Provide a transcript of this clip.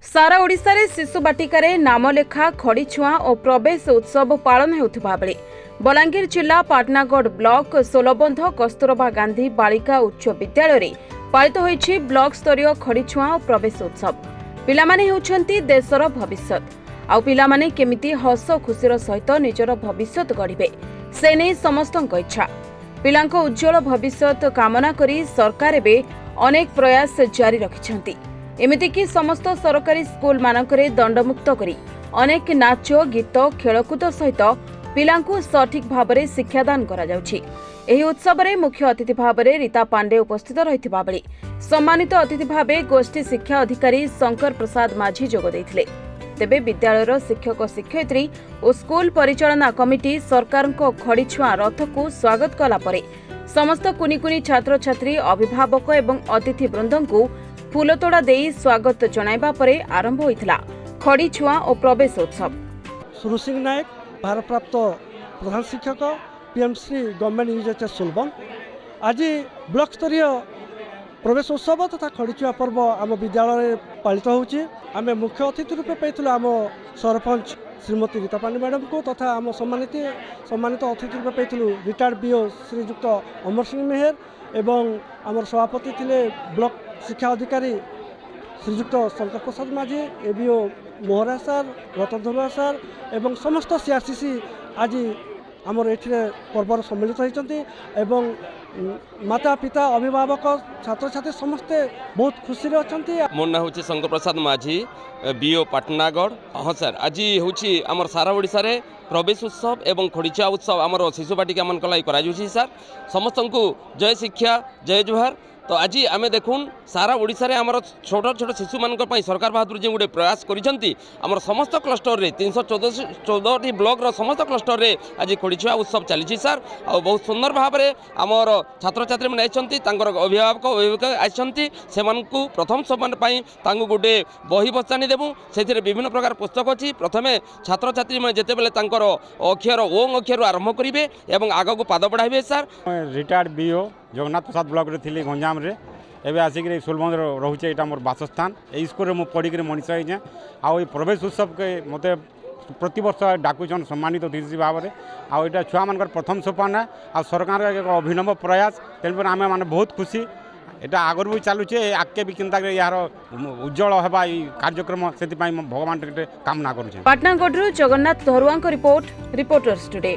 सारा ओडिशा रे शिशु बाटिका रे नामलेखा खड़ीछुआ और प्रवेश उत्सव पालन हेउथिबा बेले बलांगीर जिला पाटनागढ़ ब्लॉक सोलबंध कस्तूरबा गांधी बालिका उच्च विद्यालय रे पालित होईछि ब्लॉक स्तरीय खड़ीछुआ और प्रवेश उत्सव। पिलामाने हेउछंती देशर भविष्यत आउ पिलामाने केमिति हस खुशीर सहित निजर भविष्यत गढ़िबे से नै समस्तक इच्छा। पिलांको उज्जवल भविष्यत कामना करी सरकार एबे अनेक प्रयास जारी रखिछंती। एमितिकी समस्त सरकारी स्कूल मानकरे दंडमुक्त करी अनेक नाच गीत खेलकूद सहित पिलांकु सठिक भावरे शिक्षादान करा जाउछि। एही उत्सव रे मुख्य अतिथि भावरे रीता पांडे उपस्थित रहिथिबा बेले सम्मानित अतिथि भावे गोष्ठी शिक्षा अधिकारी शंकर प्रसाद माझी जोग दैथिले। तेबे विद्यालयर शिक्षक शिक्षयित्री और स्कूल परिचालना कमिटी सरकारको खड़ीछुआ रथकु स्वागत कला परे समस्त कुनी कुनी छात्र छात्री अभिभावक एवं अतिथि वृंदंकु फूलतोड़ा देई स्वागत जणाइबा परे आरंभ होइथिला खड़ीछुआ और प्रवेश उत्सव। सुरु सिंह नायक भारप्राप्त प्रधान शिक्षक पीएमसी गवर्नमेंट यूएचएस सोलबन आज ब्लॉक स्तरीय प्रवेश उत्सव तथा खड़ीछुआ पर्व आम विद्यालय पालित होउछि। आम मुख्य अतिथि रूपे पाइथिलु आम सरपंच श्रीमती रीता पांडे मैडम को तथा आम सम्मानित अतिथि रूपे पाइथिलु रिटायर्ड बीओ श्रीयुक्त अमर सिंह मेहर एवं आम सभापति थिले ब्लॉक शिक्षा अधिकारी श्रीयुक्त शंकर प्रसाद माझी एबीओ मोहरा सार रतनधरुआ सार एवं समस्त सीआरसीसी आज आमर एठिरे पर्वर सम्मिलित होइचंती एवं माता पिता अभिभावक छात्र छात्री समस्ते बहुत खुशी रे अछंती। मोर ना होची शंकर प्रसाद माझी बीओ पाटनागढ़। हाँ सर आज होची आमर सारा ओडिशा रे प्रवेश उत्सव एवं खड़ीछुआ उत्सव आमर शिशु बाटिका मन कलाई करा जाउछि। सर समस्तंकु जय शिक्षा जय जुहार। तो आज आम देखुन सारा ओडिशा रे आमर छोट छोट शिशु मान सरकार बहादुर जो गोटे प्रयास करिसेंती आमर समस्त क्लस्टर रे 314 ब्लॉक रो समस्त क्लस्टर रे आज खड़ीछुआ उत्सव चली सर। आ बहुत सुंदर भाव में आमर छात्र छात्री मैंने आइछंती तांकर अभिभावक अभिभावक आइछंती सेमानकु प्रथम सम्मान पाई तांकु गोटे बही बस्तानी देबु सेथिरे विभिन्न प्रकार पुस्तक अछि। प्रथमे छात्र छात्री में जेते बेले तांकर अक्षर ओं अक्षर आरंभ करिवे एवं आगको पाद बढ़ाइबे। सर रिटायर्ड बीओ जगन्नाथ प्रसाद ब्लॉक रे थिली गंजाम रे एबे आसिक सोलबंद रोचे यहाँ मोर बासस्थान ए स्कूल में पढ़िक मनीष होइछे। आउ प्रवेश उत्सव के मते प्रति वर्ष डाकुचन सम्मानित अतिथि भाव में आउ छुआ मान प्रथम सोपान है आ सरकार एक अभिनव प्रयास तेल आम मैंने बहुत खुशी एटा आगर भी चलुचे आगे भी चिंता यार उज्जवल होगा कार्यक्रम से भगवान कामना करुचे। Patnagarh Jagannath Dharua report reporters today.